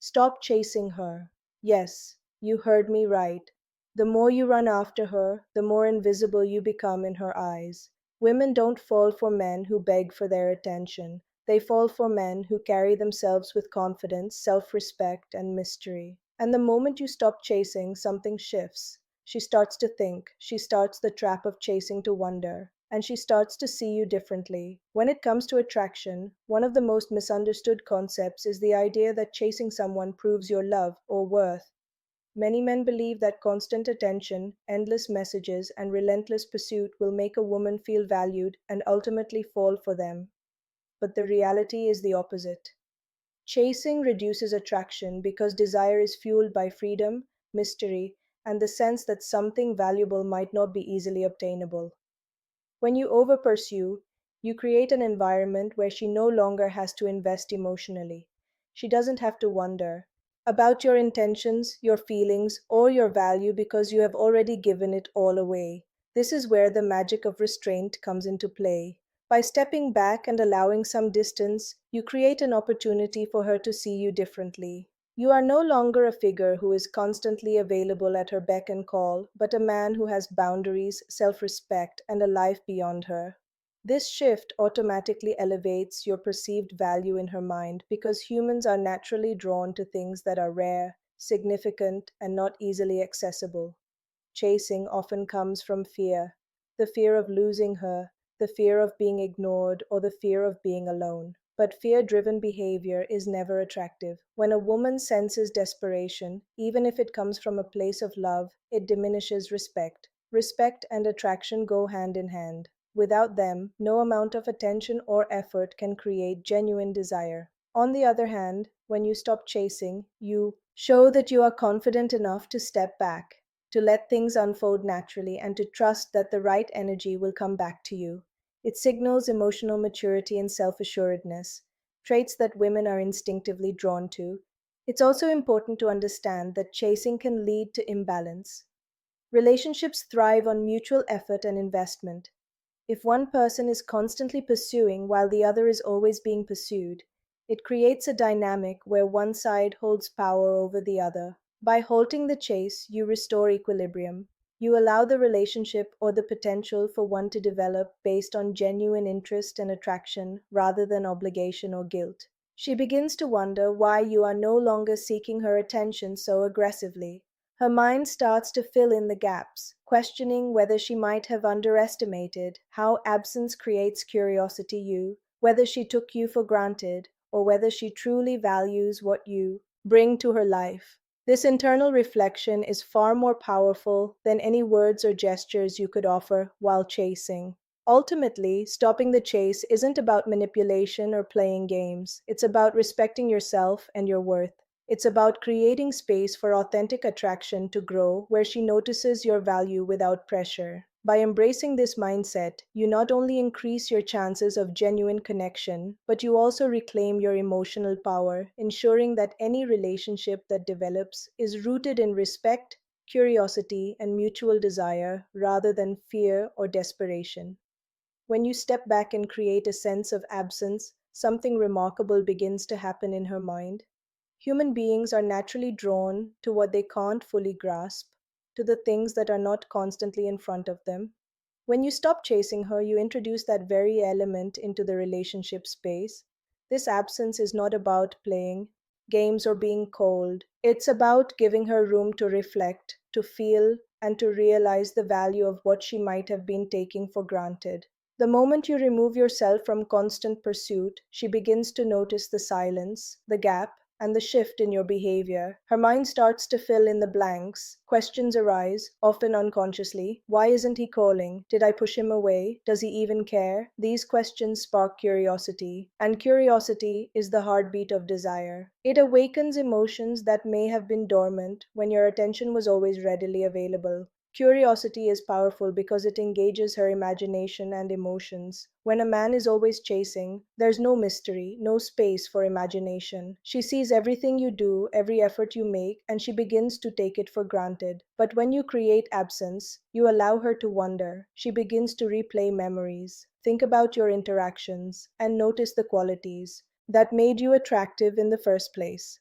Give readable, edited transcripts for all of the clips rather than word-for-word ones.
Stop chasing her. Yes, you heard me right. The more you run after her, the more invisible you become in her eyes. Women don't fall for men who beg for their attention. They fall for men who carry themselves with confidence, self respect, and mystery. And the moment you stop chasing, something shifts. She starts to think, she starts the trap of chasing to wonder, and she starts to see you differently. When it comes to attraction, one of the most misunderstood concepts is the idea that chasing someone proves your love or worth. Many men believe that constant attention, endless messages, and relentless pursuit will make a woman feel valued and ultimately fall for them. But the reality is the opposite. Chasing reduces attraction because desire is fueled by freedom, mystery, and the sense that something valuable might not be easily obtainable. When you over pursue, you create an environment where she no longer has to invest emotionally. She doesn't have to wonder about your intentions, your feelings, or your value because you have already given it all away. This is where the magic of restraint comes into play. By stepping back and allowing some distance, you create an opportunity for her to see you differently. You are no longer a figure who is constantly available at her beck and call, but a man who has boundaries, self respect, and a life beyond her. This shift automatically elevates your perceived value in her mind because humans are naturally drawn to things that are rare, significant, and not easily accessible. Chasing often comes from fear, the fear of losing her, the fear of being ignored, or the fear of being alone. But fear driven behavior is never attractive. When a woman senses desperation, even if it comes from a place of love, it diminishes respect. Respect and attraction go hand in hand. Without them, no amount of attention or effort can create genuine desire. On the other hand, when you stop chasing, you show that you are confident enough to step back, to let things unfold naturally, and to trust that the right energy will come back to you. It signals emotional maturity and self assuredness, traits that women are instinctively drawn to. It's also important to understand that chasing can lead to imbalance. Relationships thrive on mutual effort and investment. If one person is constantly pursuing while the other is always being pursued, it creates a dynamic where one side holds power over the other. By halting the chase, you restore equilibrium. You allow the relationship or the potential for one to develop based on genuine interest and attraction rather than obligation or guilt. She begins to wonder why you are no longer seeking her attention so aggressively. Her mind starts to fill in the gaps, questioning whether she might have underestimated how absence creates curiosity you, whether she took you for granted, or whether she truly values what you bring to her life. This internal reflection is far more powerful than any words or gestures you could offer while chasing. Ultimately, stopping the chase isn't about manipulation or playing games. It's about respecting yourself and your worth. It's about creating space for authentic attraction to grow where she notices your value without pressure. By embracing this mindset, you not only increase your chances of genuine connection, but you also reclaim your emotional power, ensuring that any relationship that develops is rooted in respect, curiosity, and mutual desire rather than fear or desperation. When you step back and create a sense of absence, something remarkable begins to happen in her mind. Human beings are naturally drawn to what they can't fully grasp, to the things that are not constantly in front of them. When you stop chasing her, you introduce that very element into the relationship space. This absence is not about playing games or being cold. It's about giving her room to reflect, to feel, and to realize the value of what she might have been taking for granted. The moment you remove yourself from constant pursuit, she begins to notice the silence, the gap, and the shift in your behavior. Her mind starts to fill in the blanks. Questions arise, often unconsciously. Why isn't he calling? Did I push him away? Does he even care? These questions spark curiosity, and curiosity is the heartbeat of desire. It awakens emotions that may have been dormant when your attention was always readily available. Curiosity is powerful because it engages her imagination and emotions. When a man is always chasing, there's no mystery, no space for imagination. She sees everything you do, every effort you make, and she begins to take it for granted. But when you create absence, you allow her to wonder. She begins to replay memories, think about your interactions, and notice the qualities that made you attractive in the first place.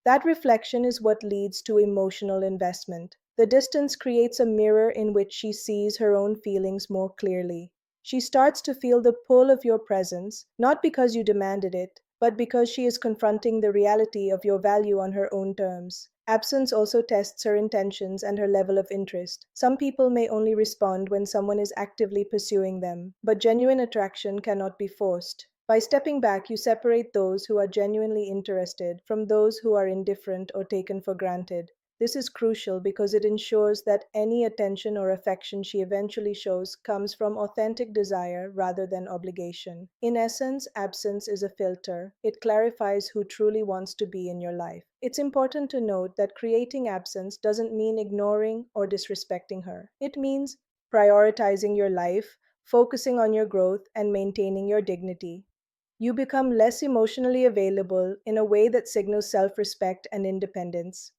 That reflection is what leads to emotional investment. The distance creates a mirror in which she sees her own feelings more clearly. She starts to feel the pull of your presence, not because you demanded it, but because she is confronting the reality of your value on her own terms. Absence also tests her intentions and her level of interest. Some people may only respond when someone is actively pursuing them, but genuine attraction cannot be forced. By stepping back, you separate those who are genuinely interested from those who are indifferent or taken for granted. This is crucial because it ensures that any attention or affection she eventually shows comes from authentic desire rather than obligation. In essence, absence is a filter. It clarifies who truly wants to be in your life. It's important to note that creating absence doesn't mean ignoring or disrespecting her. It means prioritizing your life, focusing on your growth, and maintaining your dignity. You become less emotionally available in a way that signals self respect and independence.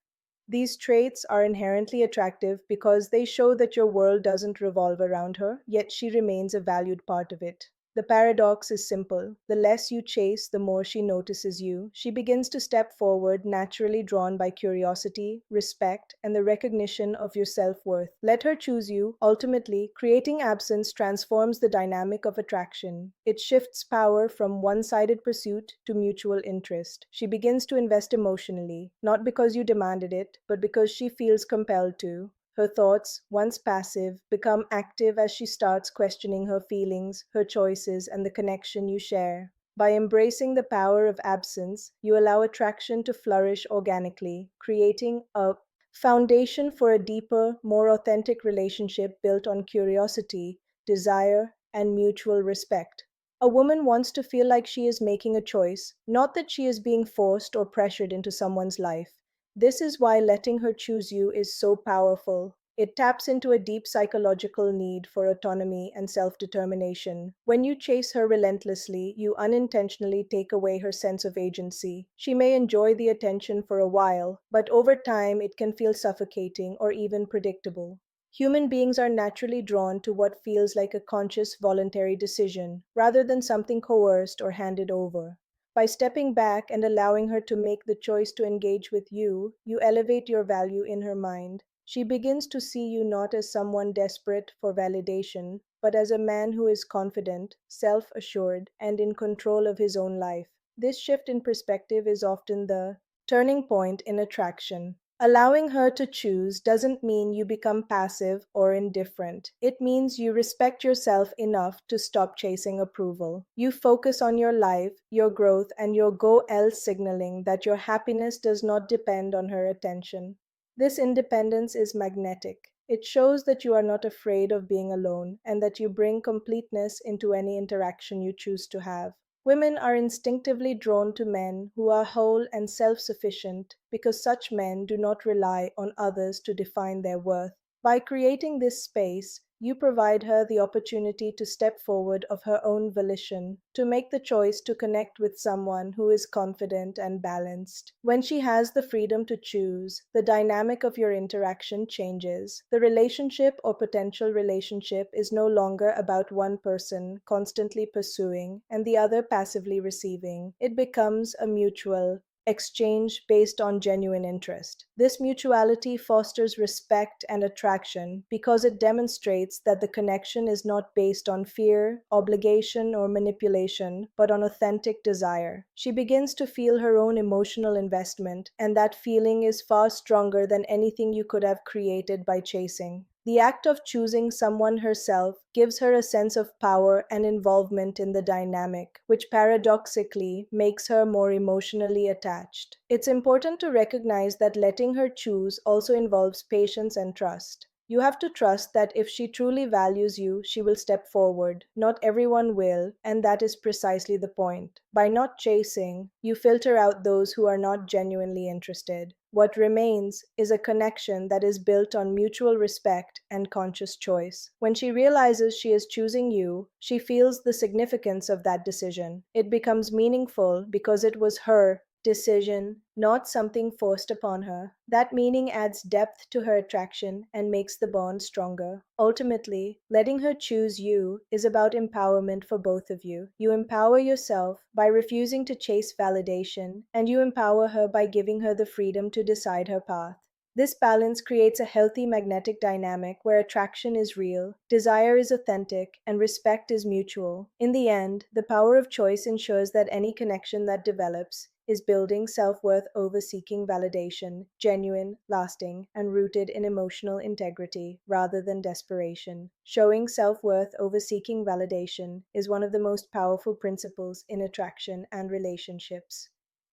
These traits are inherently attractive because they show that your world doesn't revolve around her, yet she remains a valued part of it. The paradox is simple. The less you chase, the more she notices you. She begins to step forward, naturally drawn by curiosity, respect, and the recognition of your self worth. Let her choose you. Ultimately, creating absence transforms the dynamic of attraction. It shifts power from one sided pursuit to mutual interest. She begins to invest emotionally, not because you demanded it, but because she feels compelled to. Her thoughts, once passive, become active as she starts questioning her feelings, her choices, and the connection you share. By embracing the power of absence, you allow attraction to flourish organically, creating a foundation for a deeper, more authentic relationship built on curiosity, desire, and mutual respect. A woman wants to feel like she is making a choice, not that she is being forced or pressured into someone's life. This is why letting her choose you is so powerful. It taps into a deep psychological need for autonomy and self determination. When you chase her relentlessly, you unintentionally take away her sense of agency. She may enjoy the attention for a while, but over time it can feel suffocating or even predictable. Human beings are naturally drawn to what feels like a conscious, voluntary decision, rather than something coerced or handed over. By stepping back and allowing her to make the choice to engage with you, you elevate your value in her mind. She begins to see you not as someone desperate for validation, but as a man who is confident, self assured, and in control of his own life. This shift in perspective is often the turning point in attraction. Allowing her to choose doesn't mean you become passive or indifferent. It means you respect yourself enough to stop chasing approval. You focus on your life, your growth, and your go else signaling that your happiness does not depend on her attention. This independence is magnetic. It shows that you are not afraid of being alone and that you bring completeness into any interaction you choose to have. Women are instinctively drawn to men who are whole and self sufficient because such men do not rely on others to define their worth. By creating this space, you provide her the opportunity to step forward of her own volition, to make the choice to connect with someone who is confident and balanced. When she has the freedom to choose, the dynamic of your interaction changes. The relationship or potential relationship is no longer about one person constantly pursuing and the other passively receiving. It becomes a mutual exchange based on genuine interest. This mutuality fosters respect and attraction because it demonstrates that the connection is not based on fear, obligation, or manipulation, but on authentic desire. She begins to feel her own emotional investment, and that feeling is far stronger than anything you could have created by chasing. The act of choosing someone herself gives her a sense of power and involvement in the dynamic, which paradoxically makes her more emotionally attached. It's important to recognize that letting her choose also involves patience and trust. You have to trust that if she truly values you, she will step forward. Not everyone will, and that is precisely the point. By not chasing, you filter out those who are not genuinely interested. What remains is a connection that is built on mutual respect and conscious choice. When she realizes she is choosing you, she feels the significance of that decision. It becomes meaningful because it was her decision, not something forced upon her. That meaning adds depth to her attraction and makes the bond stronger. Ultimately, letting her choose you is about empowerment for both of you. You empower yourself by refusing to chase validation, and you empower her by giving her the freedom to decide her path. This balance creates a healthy magnetic dynamic where attraction is real, desire is authentic, and respect is mutual. In the end, the power of choice ensures that any connection that develops is building self worth over seeking validation, genuine, lasting, and rooted in emotional integrity rather than desperation. Showing self worth over seeking validation is one of the most powerful principles in attraction and relationships.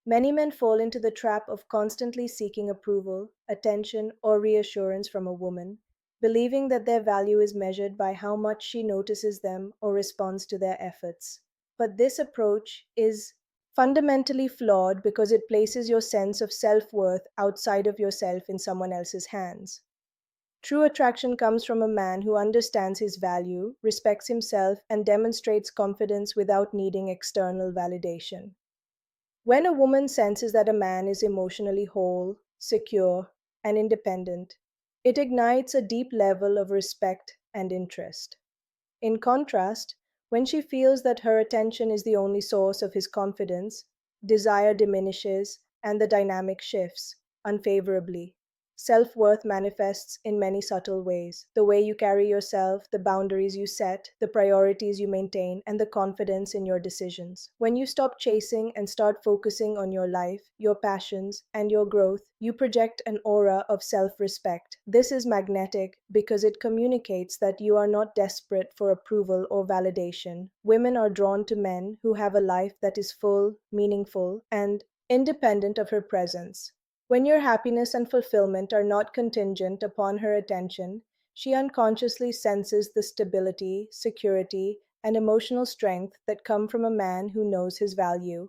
Many men fall into the trap of constantly seeking approval, attention, or reassurance from a woman, believing that their value is measured by how much she notices them or responds to their efforts. But this approach is fundamentally flawed because it places your sense of self worth outside of yourself in someone else's hands. True attraction comes from a man who understands his value, respects himself, and demonstrates confidence without needing external validation. When a woman senses that a man is emotionally whole, secure, and independent, it ignites a deep level of respect and interest. In contrast, when she feels that her attention is the only source of his confidence, desire diminishes and the dynamic shifts unfavorably. Self worth manifests in many subtle ways: the way you carry yourself, the boundaries you set, the priorities you maintain, and the confidence in your decisions. When you stop chasing and start focusing on your life, your passions, and your growth, you project an aura of self respect. This is magnetic because it communicates that you are not desperate for approval or validation. Women are drawn to men who have a life that is full, meaningful, and independent of her presence. When your happiness and fulfillment are not contingent upon her attention, she unconsciously senses the stability, security, and emotional strength that come from a man who knows his value.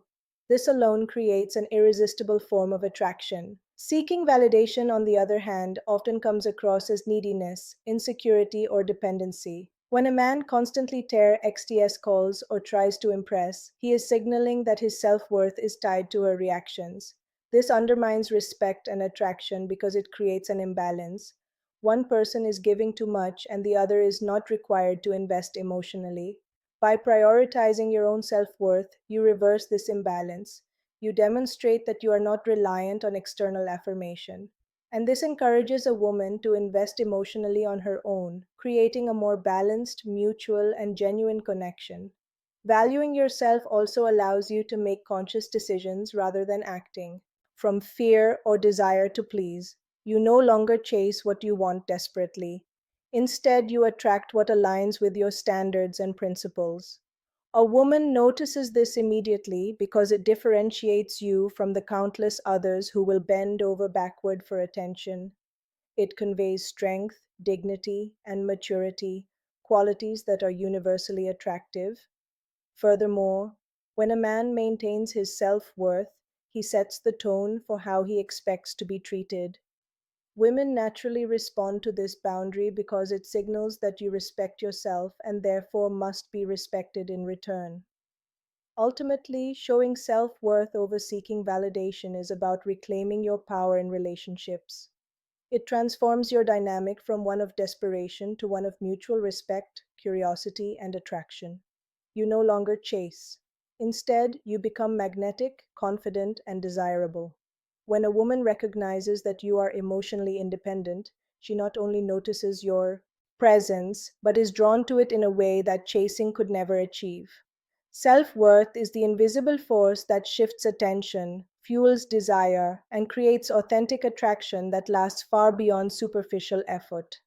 This alone creates an irresistible form of attraction. Seeking validation, on the other hand, often comes across as neediness, insecurity, or dependency. When a man constantly tears XTS calls or tries to impress, he is signaling that his self worth is tied to her reactions. This undermines respect and attraction because it creates an imbalance. One person is giving too much and the other is not required to invest emotionally. By prioritizing your own self worth, you reverse this imbalance. You demonstrate that you are not reliant on external affirmation. And this encourages a woman to invest emotionally on her own, creating a more balanced, mutual, and genuine connection. Valuing yourself also allows you to make conscious decisions rather than acting from fear or desire to please. You no longer chase what you want desperately. Instead, you attract what aligns with your standards and principles. A woman notices this immediately because it differentiates you from the countless others who will bend over backward for attention. It conveys strength, dignity, and maturity, qualities that are universally attractive. Furthermore, when a man maintains his self worth, he sets the tone for how he expects to be treated. Women naturally respond to this boundary because it signals that you respect yourself and therefore must be respected in return. Ultimately, showing self worth over seeking validation is about reclaiming your power in relationships. It transforms your dynamic from one of desperation to one of mutual respect, curiosity, and attraction. You no longer chase. Instead, you become magnetic, confident, and desirable. When a woman recognizes that you are emotionally independent, she not only notices your presence, but is drawn to it in a way that chasing could never achieve. Self worth is the invisible force that shifts attention, fuels desire, and creates authentic attraction that lasts far beyond superficial effort.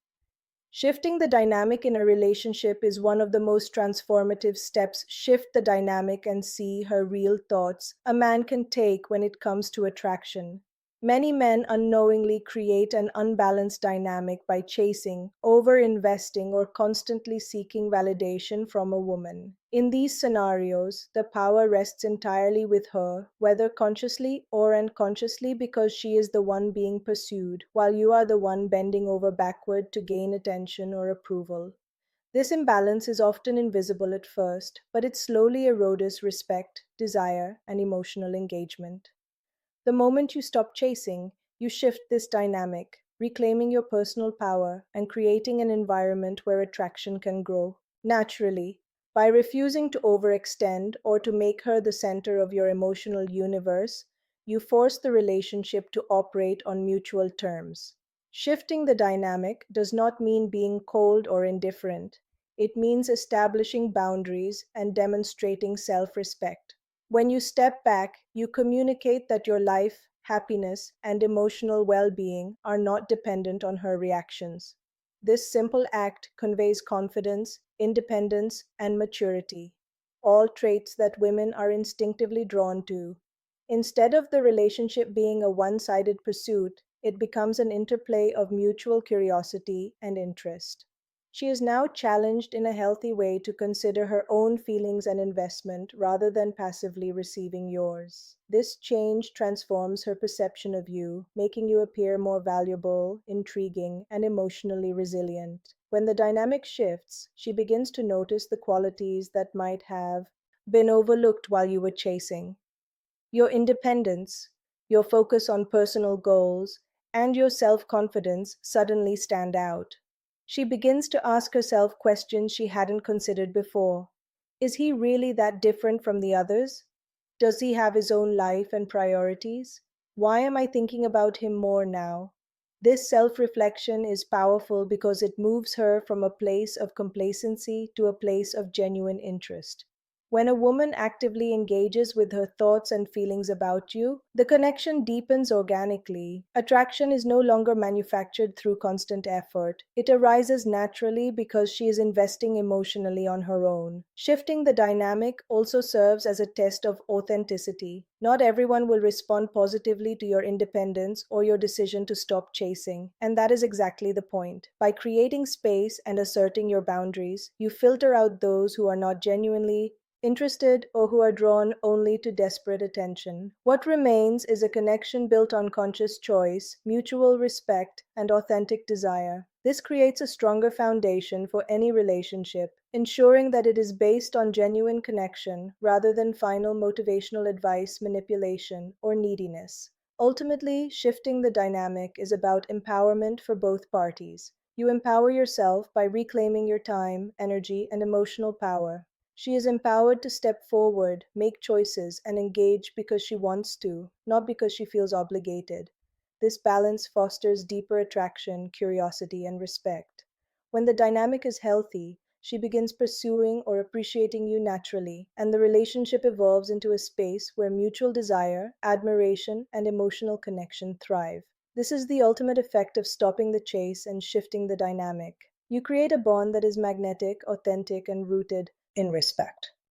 Shifting the dynamic in a relationship is one of the most transformative steps. Shift the dynamic and see her real thoughts a man can take when it comes to attraction. Many men unknowingly create an unbalanced dynamic by chasing, over investing, or constantly seeking validation from a woman. In these scenarios, the power rests entirely with her, whether consciously or unconsciously, because she is the one being pursued, while you are the one bending over backward to gain attention or approval. This imbalance is often invisible at first, but it slowly erodes respect, desire, and emotional engagement. The moment you stop chasing, you shift this dynamic, reclaiming your personal power and creating an environment where attraction can grow naturally. By refusing to overextend or to make her the center of your emotional universe, you force the relationship to operate on mutual terms. Shifting the dynamic does not mean being cold or indifferent. It means establishing boundaries and demonstrating self respect. When you step back, you communicate that your life, happiness, and emotional well being are not dependent on her reactions. This simple act conveys confidence, independence, and maturity, all traits that women are instinctively drawn to. Instead of the relationship being a one sided pursuit, it becomes an interplay of mutual curiosity and interest. She is now challenged in a healthy way to consider her own feelings and investment rather than passively receiving yours. This change transforms her perception of you, making you appear more valuable, intriguing, and emotionally resilient. When the dynamic shifts, she begins to notice the qualities that might have been overlooked while you were chasing. Your independence, your focus on personal goals, and your self confidence suddenly stand out. She begins to ask herself questions she hadn't considered before. Is he really that different from the others? Does he have his own life and priorities? Why am I thinking about him more now? This self reflection is powerful because it moves her from a place of complacency to a place of genuine interest. When a woman actively engages with her thoughts and feelings about you, the connection deepens organically. Attraction is no longer manufactured through constant effort. It arises naturally because she is investing emotionally on her own. Shifting the dynamic also serves as a test of authenticity. Not everyone will respond positively to your independence or your decision to stop chasing, and that is exactly the point. By creating space and asserting your boundaries, you filter out those who are not genuinely interested or who are drawn only to desperate attention. What remains is a connection built on conscious choice, mutual respect, and authentic desire. This creates a stronger foundation for any relationship, ensuring that it is based on genuine connection rather than final motivational advice, manipulation, or neediness. Ultimately, shifting the dynamic is about empowerment for both parties. You empower yourself by reclaiming your time, energy, and emotional power. She is empowered to step forward, make choices, and engage because she wants to, not because she feels obligated. This balance fosters deeper attraction, curiosity, and respect. When the dynamic is healthy, she begins pursuing or appreciating you naturally, and the relationship evolves into a space where mutual desire, admiration, and emotional connection thrive. This is the ultimate effect of stopping the chase and shifting the dynamic. You create a bond that is magnetic, authentic, and rooted in respect.